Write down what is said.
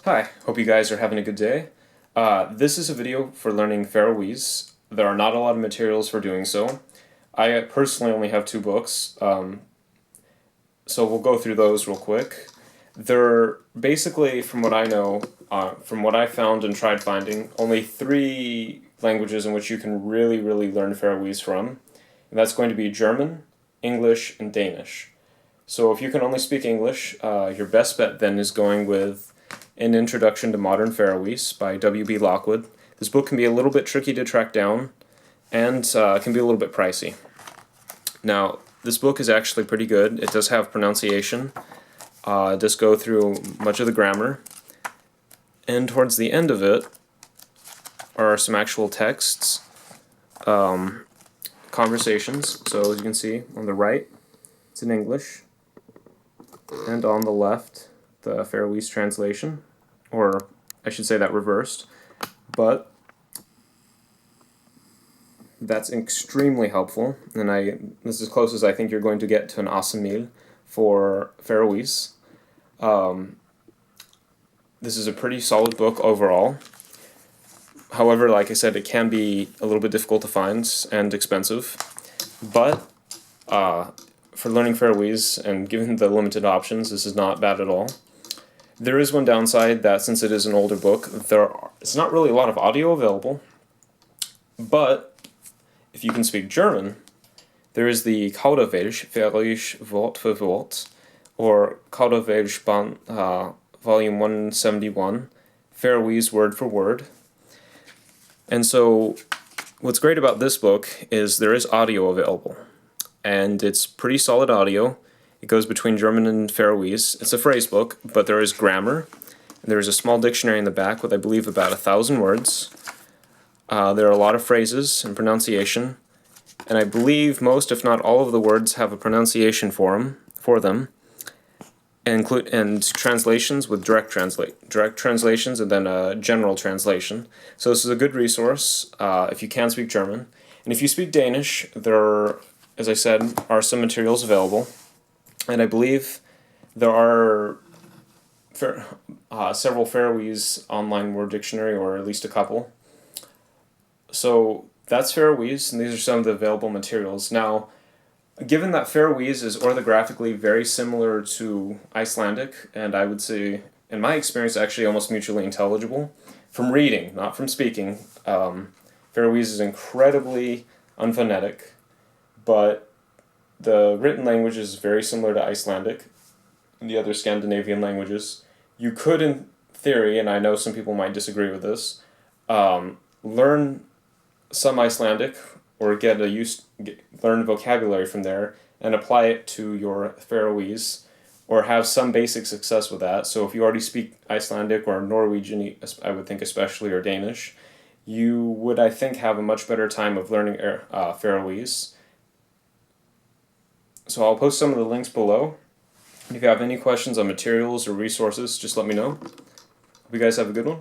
Hi, hope you guys are having a good day. This is a video for learning Faroese. There are not a lot of materials for doing so. I personally only have two books, so we'll go through those real quick. They're basically, from what I know, from what I found and tried finding, only three languages in which you can really learn Faroese from. And that's going to be German, English, and Danish. So if you can only speak English, your best bet then is going with An Introduction to Modern Faroese by W.B. Lockwood. This book can be a little bit tricky to track down and can be a little bit pricey. Now, this book is actually pretty good. It does have pronunciation. It does go through much of the grammar. And towards the end of it are some actual texts, conversations. So as you can see on the right, it's in English. And on the left, the Faroese translation, or I should say that reversed, but that's extremely helpful, and this is as close as I think you're going to get to an asimil for Faroese. This is a pretty solid book overall. However, like I said, it can be a little bit difficult to find and expensive, but for learning Faroese and given the limited options, this is not bad at all. There is one downside that since it is an older book, it's not really a lot of audio available, but if you can speak German, there is the Kauderwelsch, Faroese Wort für Wort, or Kauderwelsch Band, Volume 171, Faroese Word for Word. And so what's great about this book is there is audio available, and it's pretty solid audio. It goes between German and Faroese. It's a phrase book, but there is grammar. There is a small dictionary in the back with, I believe, about 1,000 words. There are a lot of phrases and pronunciation, and I believe most, if not all, of the words have a pronunciation for them, and translations with direct translations, and then a general translation. So this is a good resource if you can speak German. And if you speak Danish, there, as I said, are some materials available. And I believe there are several Faroese online word dictionary, or at least a couple. So that's Faroese, and these are some of the available materials. Now, given that Faroese is orthographically very similar to Icelandic, and I would say, in my experience, actually almost mutually intelligible, from reading, not from speaking, Faroese is incredibly unphonetic, but the written language is very similar to Icelandic and the other Scandinavian languages. You could, in theory, and I know some people might disagree with this, learn some Icelandic or learn vocabulary from there and apply it to your Faroese, or have some basic success with that. So if you already speak Icelandic or Norwegian, I would think especially, or Danish, you would, I think, have a much better time of learning Faroese. So I'll post some of the links below. And if you have any questions on materials or resources, just let me know. Hope you guys have a good one.